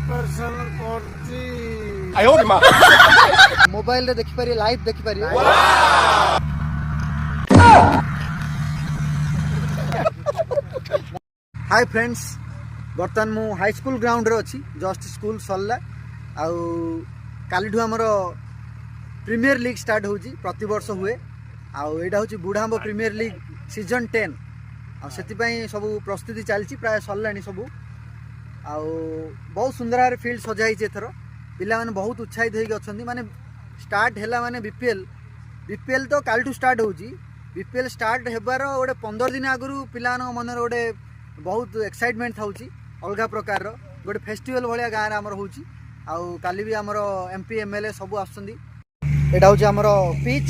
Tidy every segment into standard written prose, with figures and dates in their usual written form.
preparation करती आयो रे मां मोबाइल रे देखि पारि लाइव देखि पारि हाय फ्रेंड्स बर्तमान मु हाई स्कूल ग्राउंड रे अछि जस्ट स्कूल सरला आउ कालीठू हमर प्रीमियर लीग स्टार्ट होउची प्रति वर्ष हुए आउ एडा होची बुढ़ांबो प्रीमियर लीग सीजन 10 आ सेति पई सब प्रस्तुति चलची प्राय सरलानी सब आउ बहुत सुंदर भाव फील्ड सजाई एथर पिला माने बहुत उत्साहित होई अछंदी माने स्टार्ट हैला माने बीपीएल तो कालीठू स्टार्ट होउची बीपीएल स्टार्ट हेबार गोटे 15 दिन आगु पिला मन गोटे बहुत एक्साइटमेंट थाउची अलग प्रकार गोटे फेस्टिवल भाया गाँव में आमर होउची आउ काली भी आमर एमपी एमएलए सब आसुंदी एटा होची आमर पिच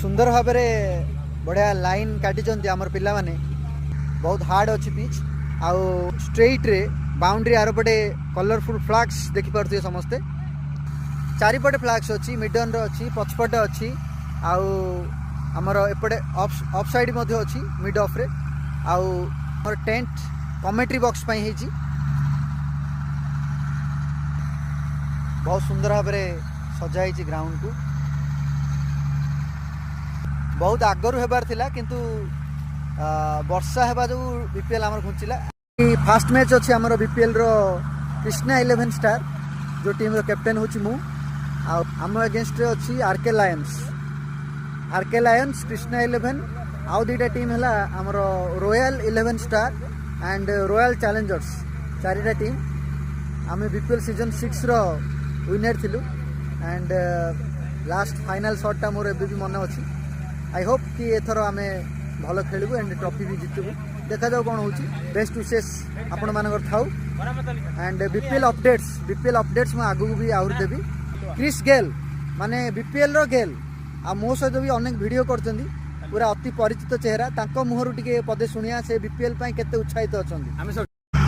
सुंदर भाव में बढ़िया लाइन काटिचंती आमर पिला माने बहुत हार्ड अच्छी पिच आउ स्ट्रेट रे बाउंड्री आरपटे कलरफुल फ्लैग्स देखि पारथि समस्ते चारिपटे फ्लैग्स अच्छी मिडन रो अच्छी पछपटे अच्छी आउ आमर एपटे ऑफ साइड मध्ये अच्छी मिड ऑफ रे आउ और टेंट कमेंट्री बॉक्स पाई हेची बहुत सुंदर भाव में सजाई ग्राउंड को बहुत आगरू हेबार थिला किंतु वर्षा हेबा जो बीपीएल आमर घुंचिला फास्ट मैच अच्छे आमर बीपीएल रो कृष्णा 11 स्टार जो टीम रो कैप्टेन होची मु आम अगेंस्ट रे अच्छी आरके लायंस कृष्णा 11 आउ दुटा टीम है आमर Royal 11 star and Royal Challengers चारिटा टीम आम बीपीएल सीजन 6 रो विनर थिलु एंड लास्ट फाइनल शॉट मोर एबे भी मन अच्छी आई होप कि एथर आम भल खेलू एंड ट्रॉफी भी जितबू देखा जाऊ कौन होची बेस्ट विशेष आपण मानकर थाउ एंड बीपीएल अपडेट्स मैं आगु भी आउर देबी क्रिस गेल माने बीपीएल रो गेल आ मो सहित भी अनेक वीडियो करचंदी पूरा अति परिचित चेहरा तांको मुहरु टिके पदे सुनिया से बीपीएल पाई केते उत्साहित अछंदी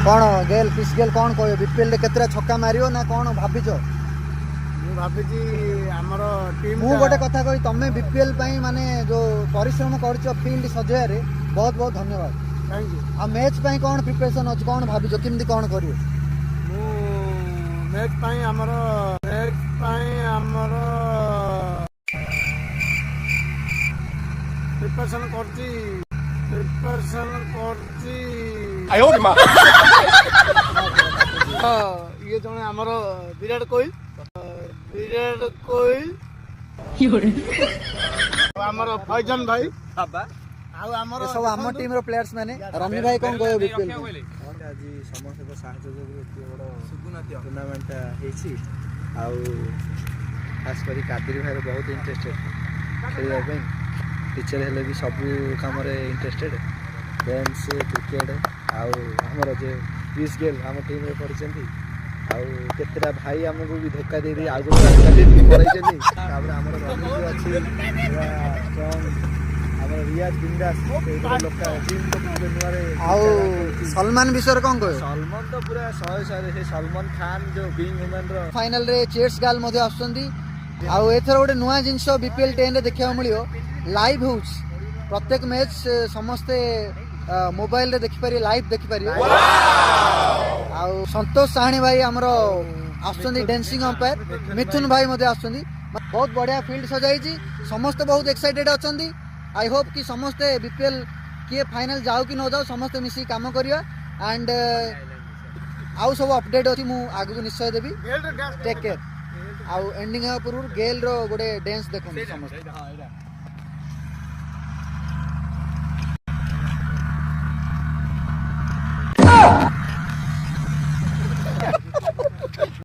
कोन गेल क्रिस गेल कोन कहयो बीपीएल रे केतरा छक्का मारियो ना कोन भाबिचो मु भाबिची हमर टीम मु गोटे कथा कहि तमे बीपीएल पाई माने जो परिश्रम करचो फील्ड सजया रे बहुत बहुत धन्यवाद थैंक यू आ मैच पाई कोन प्रिपरेशन अछि कोन भाबिचो किमदी कोन करियो मु मैच पाई हमर प्रिपरेशन करती आयो रे मां ये जने हमर विराट कोहली हमर फैजन भाई बाबा आउ हमर सब हम टीम रो प्लेयर्स माने रमी भाई कोन गयो बीपीएल आज समस्त को साहाय्य जो एते बड़ टूर्नामेंट हेछि आउ खास करी कादिर भाई बहुत इंटरेस्टेड खेलवा पे टीचर हेले भी सब काम रे इंटरेस्टेड डांस क्रिकेट आउ हमर जे क्रिस गेल हम टीम रे पड़छंती आउ केतरा भाई हमको भी धोखा दे दी आगु पड़ाइछंती तापर हमर रमी भी अछि स्ट्रांग हमर रियाज बिंदास लोक टीम को बनवारे आउ सलमान विषय कोन कयो सलमान तो पूरा 100 से सलमान खान जो बीइंग वुमेन रो फाइनल रे चेयर्स गाल मध्ये आछंदी आउ एथर गोटे नुआ जिंस बीपीएल 10 रे देखिया मिलियो लाइव होउच प्रत्येक मैच समस्ते मोबाइल रे देखि पारि लाइव देखि पारि आउ संतोष साहनी भाई हमरो आछंदी डांसिंग अंपायर मिथुन भाई मध्ये आछंदी बहुत बढ़िया फील्ड सजाई छी समस्त बहुत एक्साइटेड अछंदी आई होप कि समस्ते बीपीएल किए फाइनल जाऊ कि न जाऊ समस्ते मिसी काम करिया एंड आउ सब अपडेट अछि मु आगु निश्चय देबी टेक केयर आउ एंडिंग है पूर्व गेल रो गोटे डांस देखो समस्त